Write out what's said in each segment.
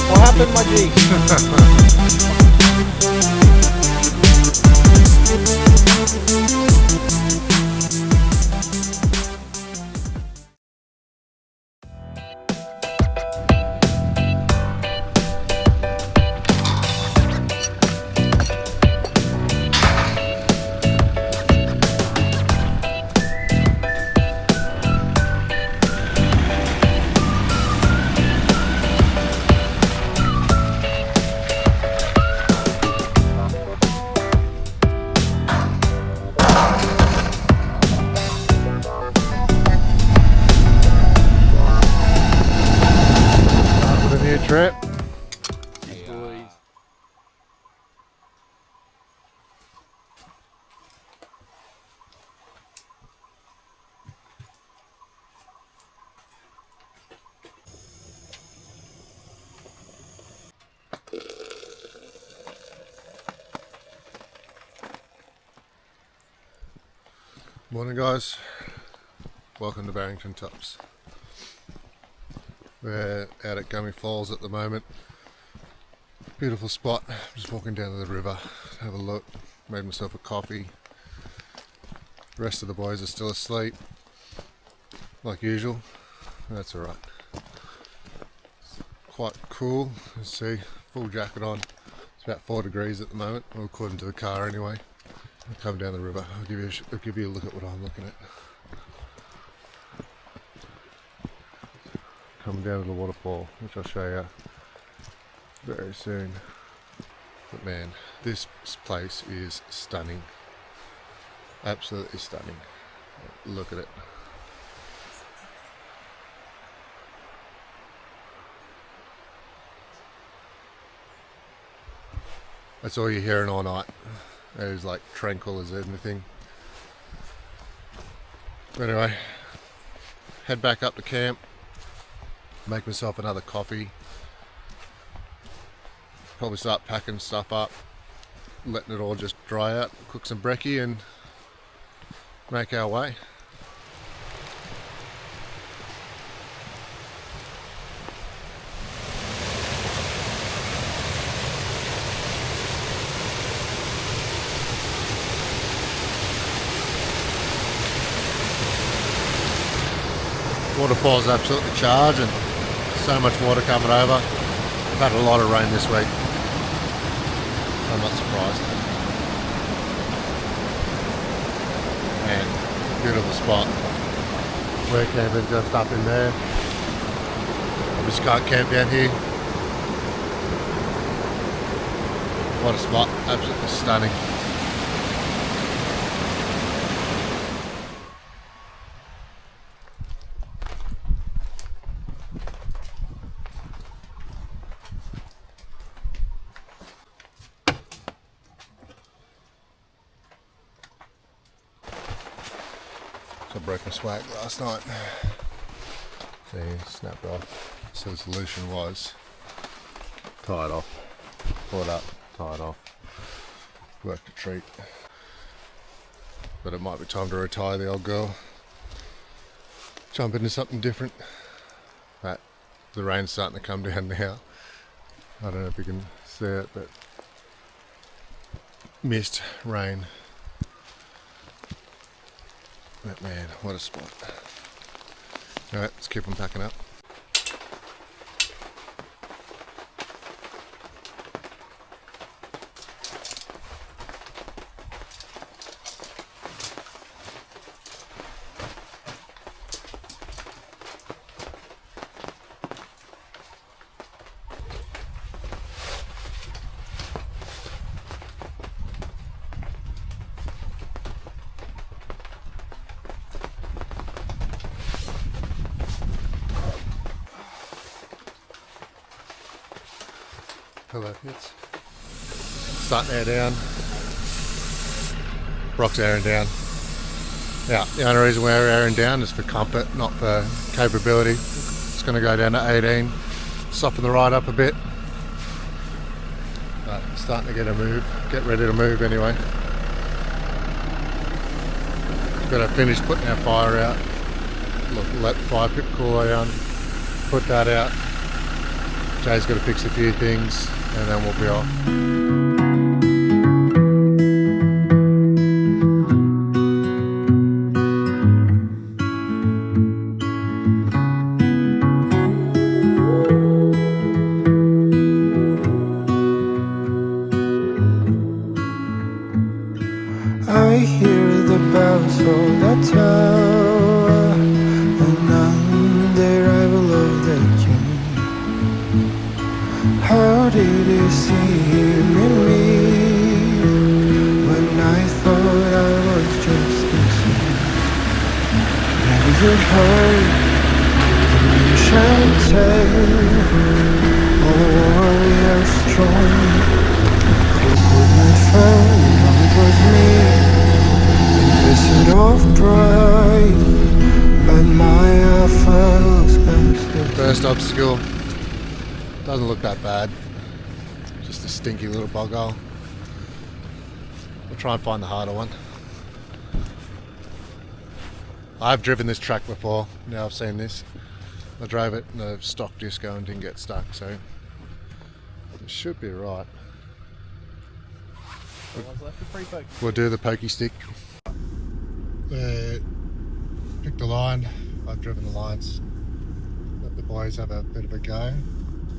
What happened, my G? Trip. Hey, Boys. Morning guys, welcome to Barrington Tops. We're out at Gummy Falls at the moment. Beautiful spot, just walking down to the river, have a look, made myself a coffee. The rest of the boys are still asleep, like usual. That's alright. Quite cool, let's see, full jacket on. It's about 4 degrees at the moment, well, according to the car anyway. I'll come down the river, I'll give you a look at what I'm looking at. Coming down to the waterfall, which I'll show you very soon. But man, this place is stunning. Absolutely stunning. Look at it. That's all you're hearing all night. It is like tranquil as anything. But anyway, head back up to camp. Make myself another coffee. Probably start packing stuff up, letting it all just dry out, cook some brekkie and make our way. Waterfall's absolutely charging. So much water coming over. We've had a lot of rain this week. I'm not surprised. Man, beautiful spot. We're camping just up in there. Obviously can't camp down here. What a spot, absolutely stunning. I broke my swag last night. See, snapped off. So the solution was tie it off, pull it up, tie it off, work a treat. But it might be time to retire the old girl. Jump into something different. But the rain's starting to come down now. I don't know if you can see it, but mist, rain. But man, what a spot. Alright, let's keep on packing up. Hello kids. Starting to air down. Brock's airing down. Yeah, the only reason we're airing down is for comfort, not for capability. It's going to go down to 18, soften the ride up a bit. But starting to get ready to move anyway. Gotta finish putting our fire out. Let the fire pit cool down. Put that out. Jay's got to fix a few things and then we'll be off. I hear the bells of the tower, and on the arrival of the king. How did you see him in me, when I thought I was just a sin? Maybe you heard the ancient tale, all the warriors strong, who could not fail, it was me. Visit of pride, but my effort looks best. First obstacle. Doesn't look that bad. Just a stinky little bog hole. We'll try and find the harder one. I've driven this track before. Now I've seen this. I drove it in a stock disco and didn't get stuck, so it should be right. We'll do the pokey stick. Picked the line. I've driven the lines. Let the boys have a bit of a go.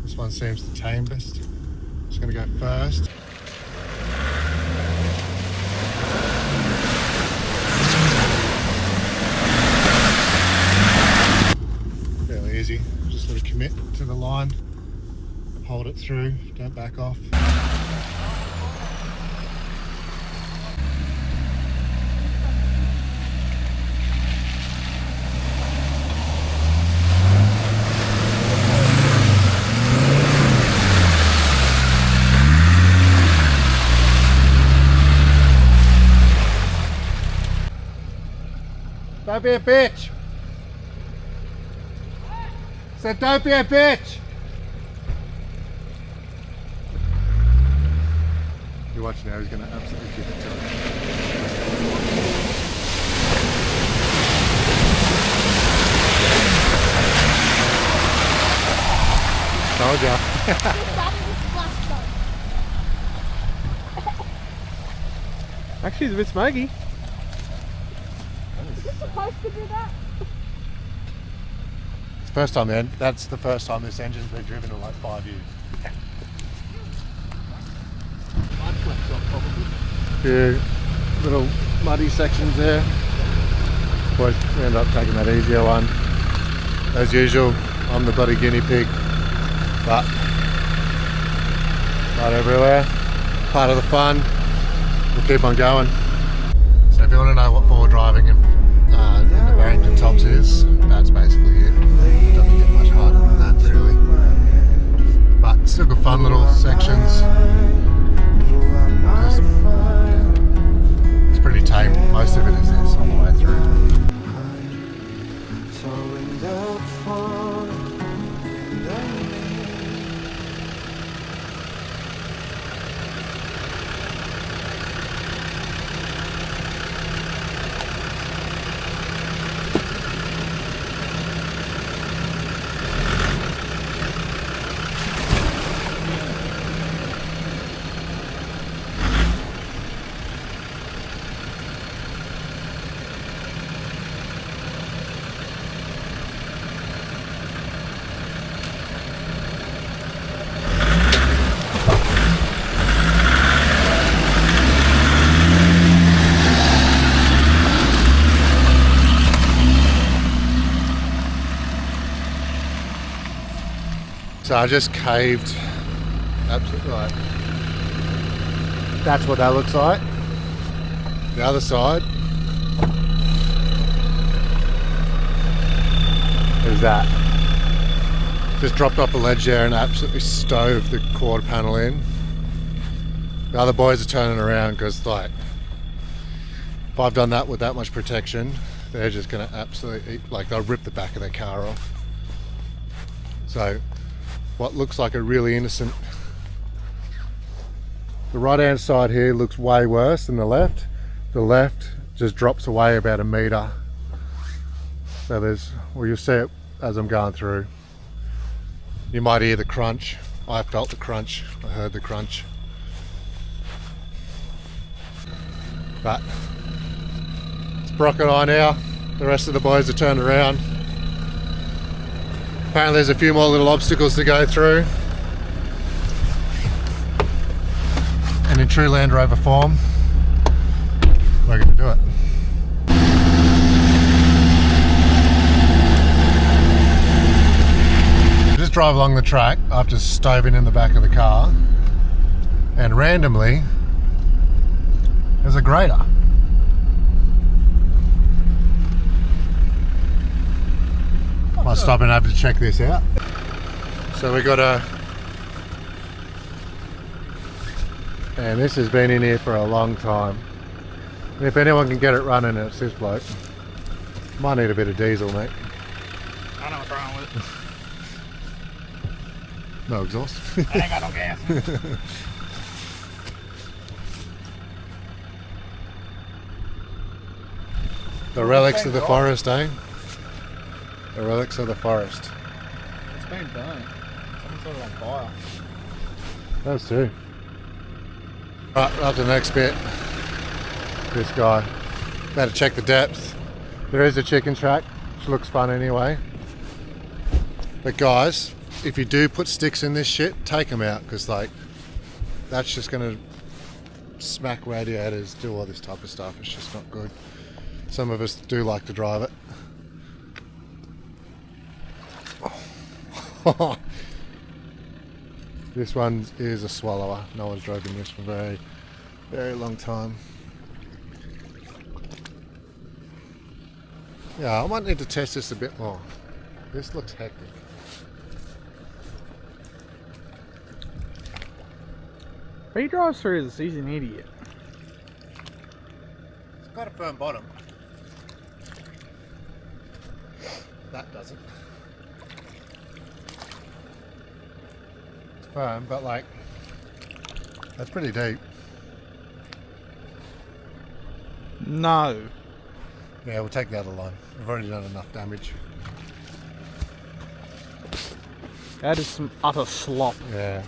This one seems the tamest. Just going to go first. Fairly easy. Just got to commit to the line. Hold it through. Don't back off. Don't be a bitch. Said don't be a bitch. You watch now, he's going to absolutely give it to him. Told ya. Actually, it's a bit smoky. Supposed to do that? It's the first time then. That's the first time this engine's been driven in like 5 years. Few little muddy sections there. Boys, we end up taking that easier one. As usual, I'm the bloody guinea pig, but right everywhere. Part of the fun. We'll keep on going. So if you want to know what forward driving in the Barrington tops is, that's basically it. Doesn't get much harder than that really. But still got fun little sections. It's pretty tame. Most of it is this on the way through. So I just caved, absolutely right. That's what that looks like. The other side is that. Just dropped off the ledge there and absolutely stove the quarter panel in. The other boys are turning around because like, if I've done that with that much protection, they're just gonna absolutely, like they'll rip the back of their car off. So what looks like a really innocent The right hand side here looks way worse than the left. The left just drops away about a metre. So there's, well, you'll see it as I'm going through. You might hear the crunch. I felt the crunch, I heard the crunch. But it's Brock and I now. The rest of the boys are turned around. Apparently there's a few more little obstacles to go through. And in true Land Rover form, we're going to do it. Just drive along the track after stoving in the back of the car, and randomly there's a grader. Might stop and have to check this out. So we got and this has been in here for a long time. And if anyone can get it running, it's this bloke. Might need a bit of diesel, mate. I know what's wrong with it. No exhaust. I ain't got no gas. The relics of the forest, eh? The relics of the forest. It's been burnt. Someone set it on fire. Those two. Right, up to the next bit. This guy. Better check the depth. There is a chicken track, which looks fun anyway. But guys, if you do put sticks in this shit, take them out, because like, that's just gonna smack radiators, do all this type of stuff. It's just not good. Some of us do like to drive it. This one is a swallower. No one's driven this for a very, very long time. Yeah, I might need to test this a bit more. This looks hectic. If he drives through this, he's an idiot. It's got a firm bottom. That doesn't. It's firm, but like, that's pretty deep. No. Yeah, we'll take the other line. We've already done enough damage. That is some utter slop. Yeah.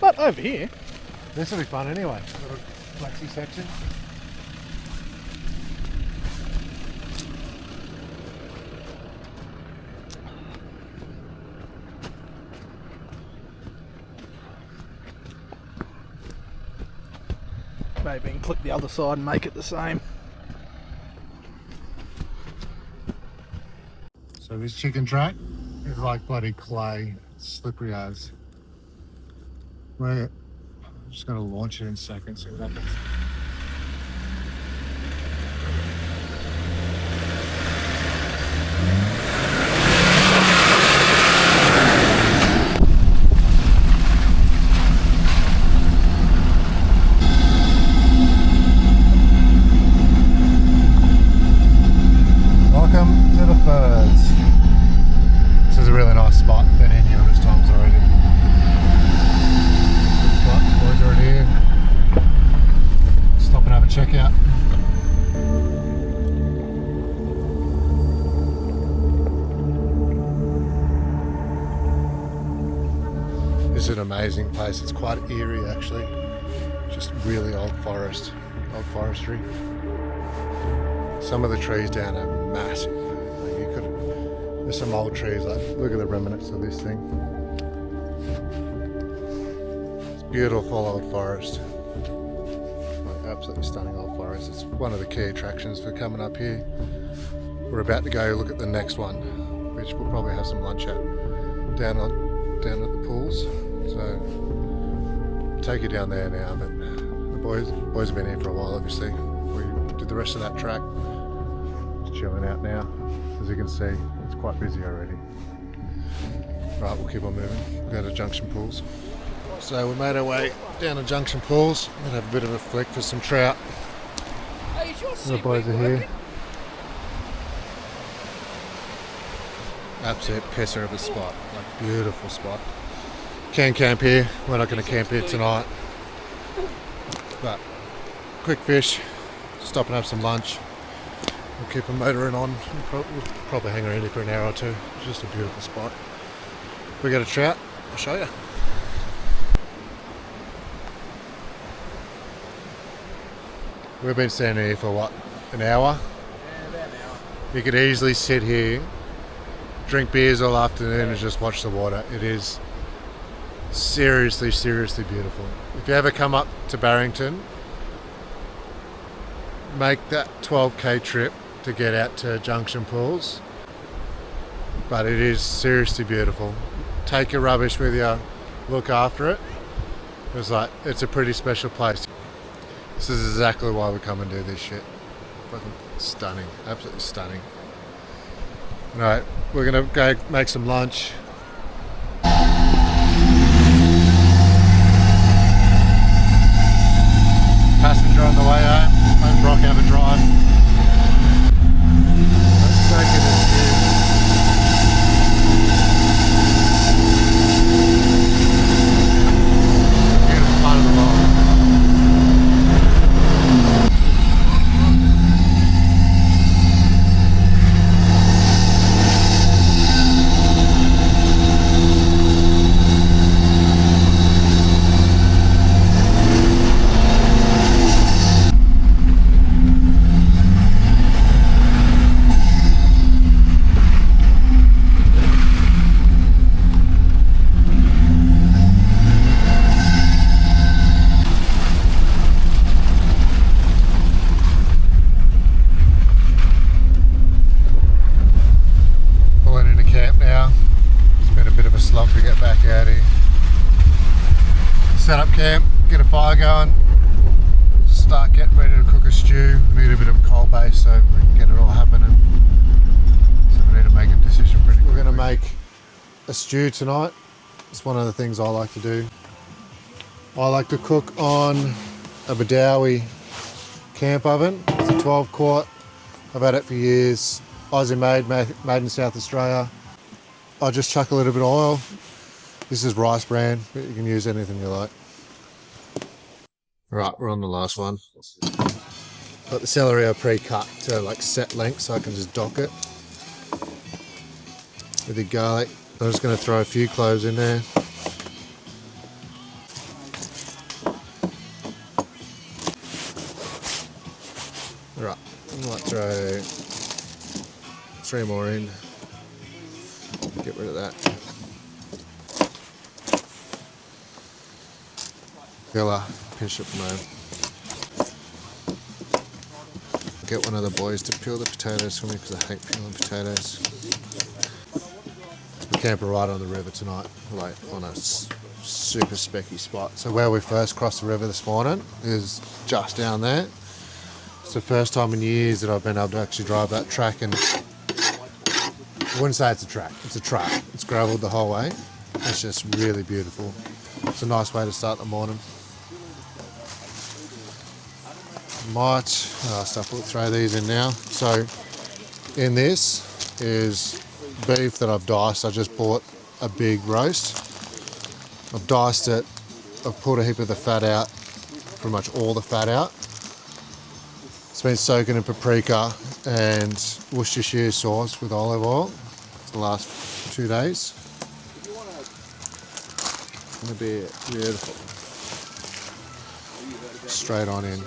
But over here, This will be fun anyway. Little flexi section. maybe we can click the other side and make it the same. So this chicken track is like bloody clay, it's slippery as. We're just going to launch it in seconds, see what happens. Welcome to the Firs. This is a really nice spot. Been in here numerous times already. Good spot. Boys are already here. Stop and have a check out. This is an amazing place. It's quite eerie actually. Just really old forest, old forestry. Some of the trees down are massive. Like you could, there's some old trees. Like look at the remnants of this thing. It's beautiful old forest. Like absolutely stunning old forest. It's one of the key attractions for coming up here. We're about to go look at the next one, which we'll probably have some lunch at down at the pools. So I'll take you down there now. But the boys have been here for a while. Obviously, we did the rest of that track. Chilling out now. As you can see, it's quite busy already. Right, we'll keep on moving. We'll go to Junction Pools. So we made our way down to Junction Pools. We're going to have a bit of a flick for some trout. The boys are here. Absolute pisser of a spot. Like beautiful spot. Can camp here. We're not going to camp here tonight. But quick fish, stop and have some lunch. We'll keep the motoring on. We'll probably hang around here for an hour or two. It's just a beautiful spot. We got a trout. I'll show you. We've been standing here for what, an hour? Yeah, about an hour. You could easily sit here, drink beers all afternoon and just watch the water. It is seriously, seriously beautiful. If you ever come up to Barrington, make that 12k trip to get out to Junction Pools. But it is seriously beautiful. Take your rubbish with you, look after it. It's a pretty special place. This is exactly why we come and do this shit. Fucking stunning, absolutely stunning. Alright, we're gonna go make some lunch. Passenger on the way home, let Brock have a drive. Let's take it as it is. Beautiful part of the world. To get back out here. Set up camp, get a fire going, start getting ready to cook a stew. We need a bit of a coal base so we can get it all happening. So we need to make a decision pretty quickly. We're going to make a stew tonight. It's one of the things I like to do. I like to cook on a Badawi camp oven. It's a 12 quart. I've had it for years. Aussie made in South Australia. I'll just chuck a little bit of oil. This is rice bran, but you can use anything you like. Right, we're on the last one. Got the celery I pre-cut to like set length so I can just dock it. With the garlic. I'm just going to throw a few cloves in there. Right, I might throw 3 more in. Get rid of that. Filler, pinch it from home. Get one of the boys to peel the potatoes for me because I hate peeling potatoes. We camp right on the river tonight, like on a super specky spot. So where we first crossed the river this morning is just down there. It's the first time in years that I've been able to actually drive that track, and I wouldn't say it's a track, it's a track. It's gravelled the whole way. It's just really beautiful. It's a nice way to start the morning. Might we'll throw these in now. So in this is beef that I've diced. I just bought a big roast. I've diced it. I've pulled a heap of the fat out, pretty much all the fat out. It's been soaking in paprika and Worcestershire sauce with olive oil for the last 2 days. Gonna be beautiful. Straight on in.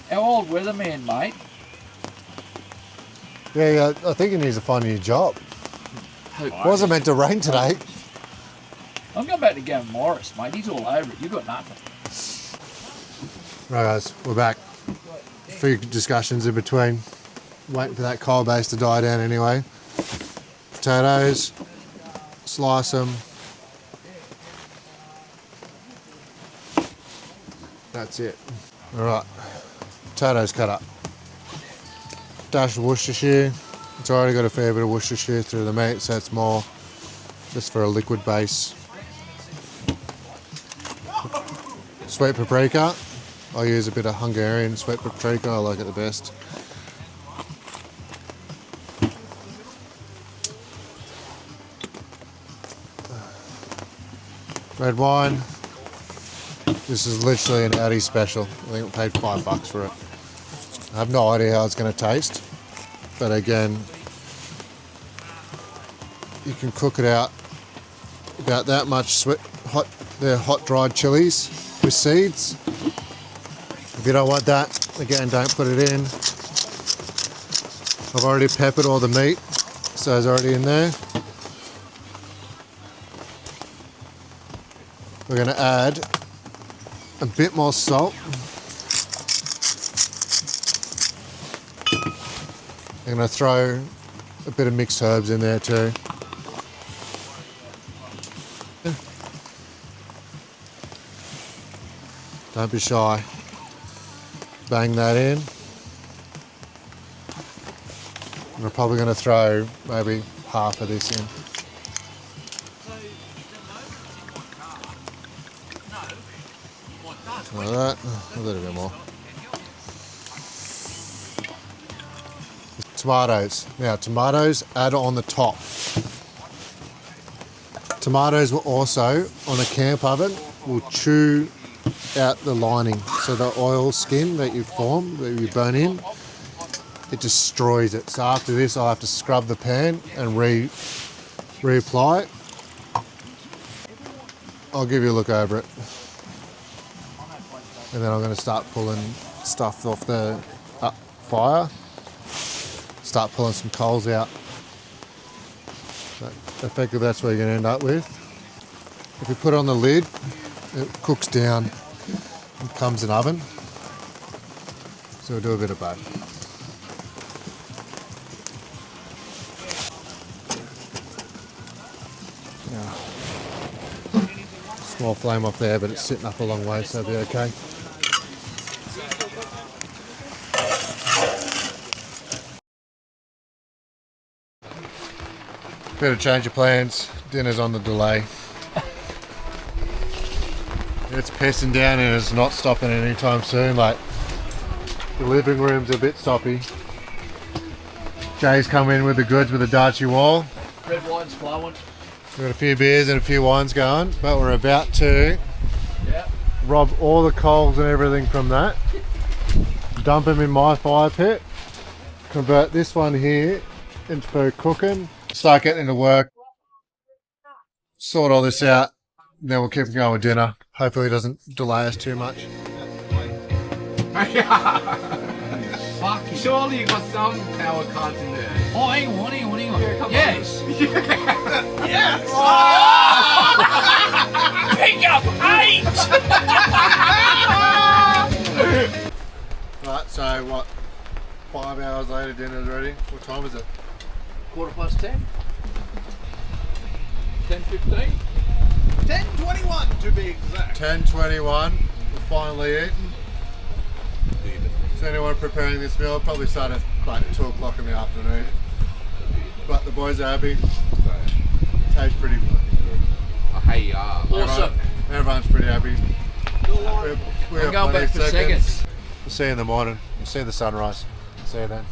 How old weatherman, mate? Yeah, I think he needs to find a new job. It wasn't meant to rain today. I'm going back to Gavin Morris, mate. He's all over it. You got nothing. Right guys, we're back. A few discussions in between. Waiting for that coal base to die down anyway. Potatoes, slice them. That's it. Alright, potatoes cut up. Dash of Worcestershire. It's already got a fair bit of Worcestershire through the meat, so it's more just for a liquid base. Sweet paprika. I use a bit of Hungarian sweet paprika, I like it the best. Red wine. This is literally an Addy special. I think we paid $5 for it. I have no idea how it's going to taste, but again, you can cook it out about that much they're hot dried chilies with seeds. If you don't want that, again, don't put it in. I've already peppered all the meat, so it's already in there. We're going to add a bit more salt. I'm going to throw a bit of mixed herbs in there too. Don't be shy. Bang that in. And we're probably going to throw maybe half of this in. Like that, a little bit more. Tomatoes. Now, tomatoes add on the top. Tomatoes will also, on a camp oven, will chew out the lining. So the oil skin that you form, that you burn in, it destroys it. So after this, I'll have to scrub the pan and reapply it. I'll give you a look over it. And then I'm going to start pulling stuff off the fire. Start pulling some coals out. But effectively that's what you're going to end up with. If you put it on the lid, it cooks down and comes in oven. So we'll do a bit of both. Yeah. Small flame off there, but it's sitting up a long way, so it'll be okay. Bit of change of plans. Dinner's on the delay. It's pissing down and it's not stopping anytime soon. Like, the living room's a bit stoppy. Jay's come in with the goods with a Darchie wall. Red wine's flowing. We've got a few beers and a few wines going, but we're about to rob all the coals and everything from that. Dump them in my fire pit. Convert this one here into cooking. Start getting into work. Sort all this out. Then we'll keep going with dinner. Hopefully it doesn't delay us too much. Fuck, surely you got some power cards in there. Oh, hang on. Yeah, come Yes. Yes! Pick up 8! Right, so what? 5 hours later, dinner's ready. What time is it? 10:15. 10:15. 10:21 to be exact. 10:21. We're finally eating. Is anyone preparing this meal? I'll probably start at like 2 o'clock in the afternoon. But the boys are happy. Tastes pretty fucking good. Hey, Awesome. Everyone's pretty happy. I'm going back for seconds. We'll see you in the morning. We'll see the sunrise. See you then.